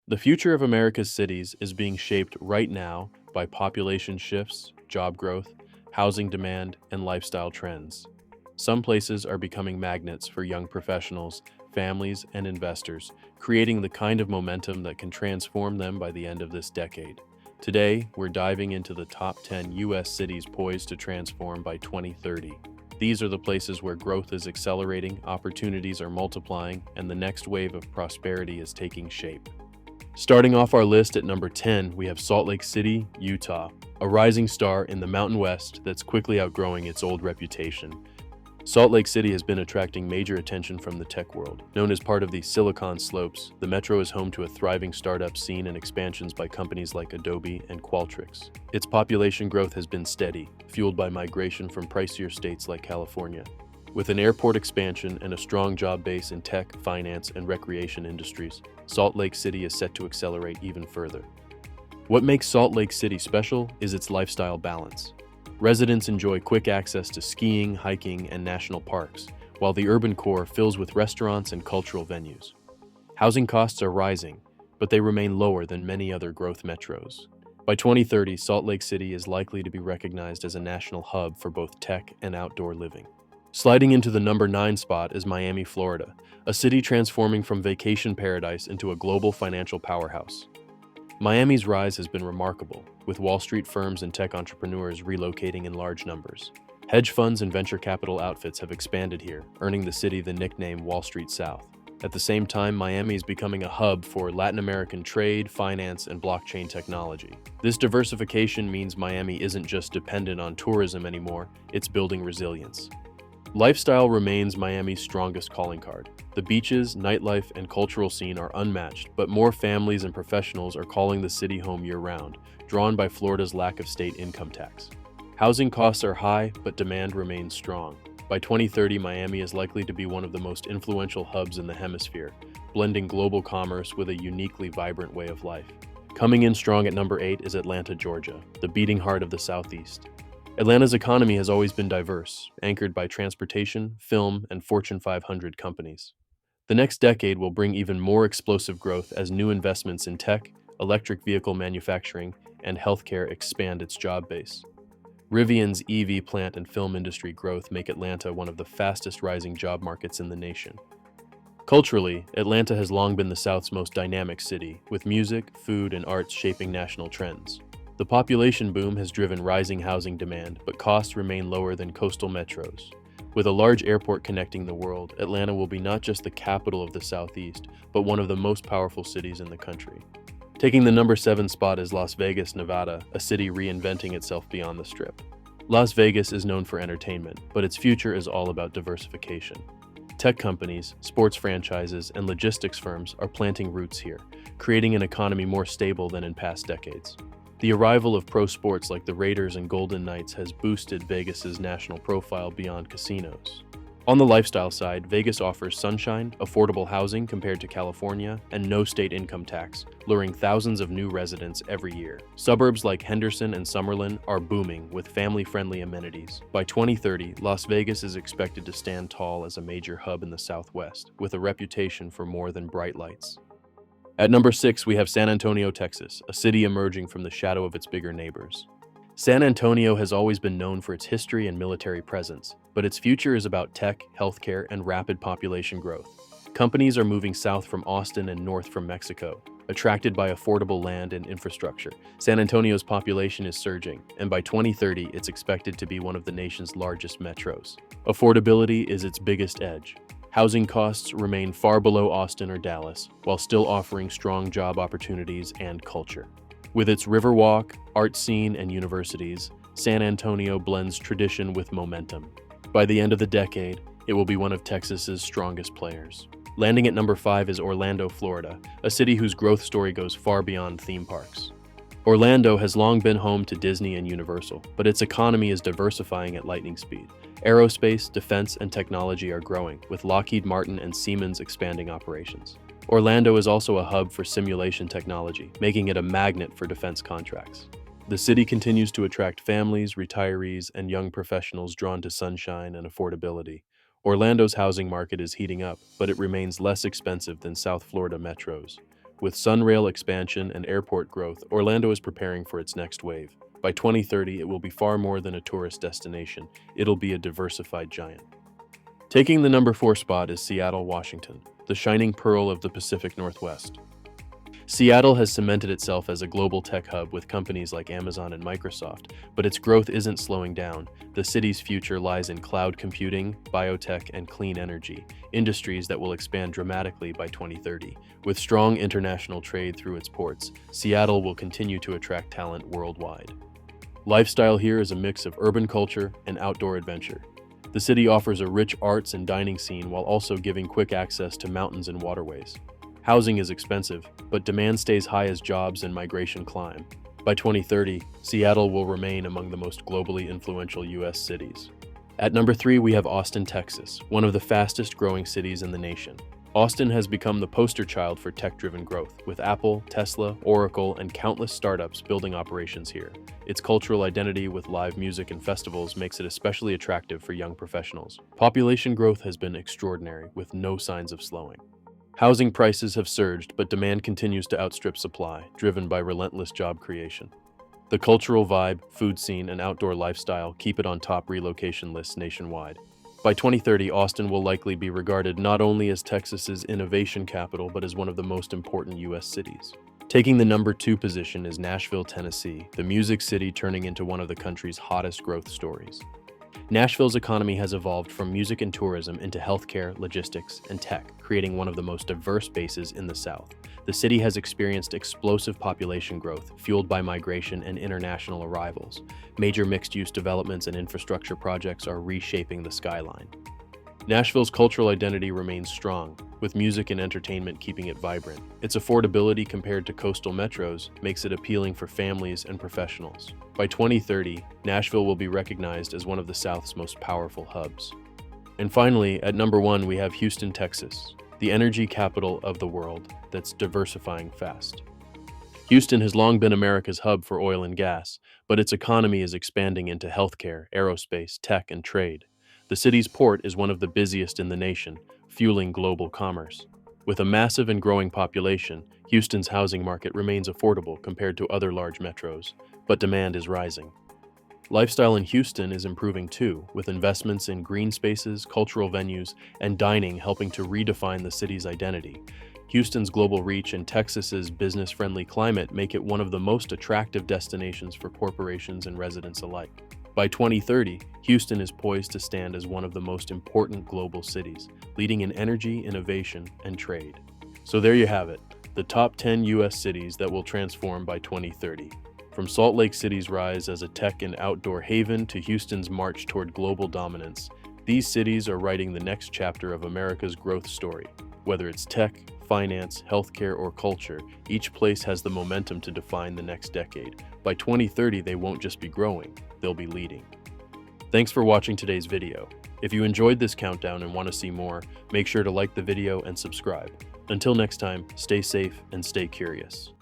The future of America's cities is being shaped right now by population shifts, job growth, housing demand, and lifestyle trends. Some places are becoming magnets for young professionals, families, and investors, creating the kind of momentum that can transform them by the end of this decade. Today, we're diving into the top 10 U.S. cities poised to transform by 2030. These are the places where growth is accelerating, opportunities are multiplying, and the next wave of prosperity is taking shape. Starting off our list at number 10, we have Salt Lake City, Utah, a rising star in the Mountain West that's quickly outgrowing its old reputation. Salt Lake City has been attracting major attention from the tech world. Known as part of the Silicon Slopes, the metro is home to a thriving startup scene and expansions by companies like Adobe and Qualtrics. Its population growth has been steady, fueled by migration from pricier states like California. With an airport expansion and a strong job base in tech, finance, and recreation industries, Salt Lake City is set to accelerate even further. What makes Salt Lake City special is its lifestyle balance. Residents enjoy quick access to skiing, hiking, and national parks, while the urban core fills with restaurants and cultural venues. Housing costs are rising, but they remain lower than many other growth metros. By 2030, Salt Lake City is likely to be recognized as a national hub for both tech and outdoor living. Sliding into the number 9 spot is Miami, Florida, a city transforming from vacation paradise into a global financial powerhouse. Miami's rise has been remarkable, with Wall Street firms and tech entrepreneurs relocating in large numbers. Hedge funds and venture capital outfits have expanded here, earning the city the nickname Wall Street South. At the same time, Miami is becoming a hub for Latin American trade, finance, and blockchain technology. This diversification means Miami isn't just dependent on tourism anymore, it's building resilience. Lifestyle remains Miami's strongest calling card. The beaches, nightlife, and cultural scene are unmatched, but more families and professionals are calling the city home year-round, drawn by Florida's lack of state income tax. Housing costs are high, but demand remains strong. By 2030, Miami is likely to be one of the most influential hubs in the hemisphere, blending global commerce with a uniquely vibrant way of life. Coming in strong at number 8 is Atlanta, Georgia, the beating heart of the Southeast. Atlanta's economy has always been diverse, anchored by transportation, film, and Fortune 500 companies. The next decade will bring even more explosive growth as new investments in tech, electric vehicle manufacturing, and healthcare expand its job base. Rivian's EV plant and film industry growth make Atlanta one of the fastest rising job markets in the nation. Culturally, Atlanta has long been the South's most dynamic city, with music, food, and arts shaping national trends. The population boom has driven rising housing demand, but costs remain lower than coastal metros. With a large airport connecting the world, Atlanta will be not just the capital of the Southeast, but one of the most powerful cities in the country. Taking the number 7 spot is Las Vegas, Nevada, a city reinventing itself beyond the Strip. Las Vegas is known for entertainment, but its future is all about diversification. Tech companies, sports franchises, and logistics firms are planting roots here, creating an economy more stable than in past decades. The arrival of pro sports like the Raiders and Golden Knights has boosted Vegas's national profile beyond casinos. On the lifestyle side, Vegas offers sunshine, affordable housing compared to California, and no state income tax, luring thousands of new residents every year. Suburbs like Henderson and Summerlin are booming with family-friendly amenities. By 2030, Las Vegas is expected to stand tall as a major hub in the Southwest, with a reputation for more than bright lights. At number 6, we have San Antonio, Texas, a city emerging from the shadow of its bigger neighbors. San Antonio has always been known for its history and military presence, but its future is about tech, healthcare, and rapid population growth. Companies are moving south from Austin and north from Mexico, attracted by affordable land and infrastructure. San Antonio's population is surging, and by 2030, it's expected to be one of the nation's largest metros. Affordability is its biggest edge. Housing costs remain far below Austin or Dallas, while still offering strong job opportunities and culture. With its Riverwalk, art scene, and universities, San Antonio blends tradition with momentum. By the end of the decade, it will be one of Texas's strongest players. Landing at number 5 is Orlando, Florida, a city whose growth story goes far beyond theme parks. Orlando has long been home to Disney and Universal, but its economy is diversifying at lightning speed. Aerospace, defense, and technology are growing, with Lockheed Martin and Siemens expanding operations. Orlando is also a hub for simulation technology, making it a magnet for defense contracts. The city continues to attract families, retirees, and young professionals drawn to sunshine and affordability. Orlando's housing market is heating up, but it remains less expensive than South Florida metros. With Sunrail expansion and airport growth, Orlando is preparing for its next wave. By 2030, it will be far more than a tourist destination. It'll be a diversified giant. Taking the number 4 spot is Seattle, Washington, the shining pearl of the Pacific Northwest. Seattle has cemented itself as a global tech hub with companies like Amazon and Microsoft, but its growth isn't slowing down. The city's future lies in cloud computing, biotech, and clean energy, industries that will expand dramatically by 2030. With strong international trade through its ports, Seattle will continue to attract talent worldwide. Lifestyle here is a mix of urban culture and outdoor adventure. The city offers a rich arts and dining scene while also giving quick access to mountains and waterways. Housing is expensive, but demand stays high as jobs and migration climb. By 2030, Seattle will remain among the most globally influential U.S. cities. At number 3, we have Austin, Texas, one of the fastest growing cities in the nation. Austin has become the poster child for tech-driven growth, with Apple, Tesla, Oracle, and countless startups building operations here. Its cultural identity with live music and festivals makes it especially attractive for young professionals. Population growth has been extraordinary, with no signs of slowing. Housing prices have surged, but demand continues to outstrip supply, driven by relentless job creation. The cultural vibe, food scene, and outdoor lifestyle keep it on top relocation lists nationwide. By 2030, Austin will likely be regarded not only as Texas's innovation capital, but as one of the most important U.S. cities. Taking the number 2 position is Nashville, Tennessee, the music city turning into one of the country's hottest growth stories. Nashville's economy has evolved from music and tourism into healthcare, logistics, and tech, creating one of the most diverse bases in the South. The city has experienced explosive population growth, fueled by migration and international arrivals. Major mixed-use developments and infrastructure projects are reshaping the skyline. Nashville's cultural identity remains strong, with music and entertainment keeping it vibrant. Its affordability compared to coastal metros makes it appealing for families and professionals. By 2030, Nashville will be recognized as one of the South's most powerful hubs. And finally, at number 1, we have Houston, Texas, the energy capital of the world that's diversifying fast. Houston has long been America's hub for oil and gas, but its economy is expanding into healthcare, aerospace, tech, and trade. The city's port is one of the busiest in the nation, fueling global commerce. With a massive and growing population, Houston's housing market remains affordable compared to other large metros, but demand is rising. Lifestyle in Houston is improving too, with investments in green spaces, cultural venues, and dining helping to redefine the city's identity. Houston's global reach and Texas's business-friendly climate make it one of the most attractive destinations for corporations and residents alike. By 2030, Houston is poised to stand as one of the most important global cities, leading in energy, innovation, and trade. So there you have it, the top 10 U.S. cities that will transform by 2030. From Salt Lake City's rise as a tech and outdoor haven to Houston's march toward global dominance, these cities are writing the next chapter of America's growth story. Whether it's tech, finance, healthcare, or culture, each place has the momentum to define the next decade. By 2030, they won't just be growing, they'll be leading. Thanks for watching today's video. If you enjoyed this countdown and want to see more, make sure to like the video and subscribe. Until next time, stay safe and stay curious.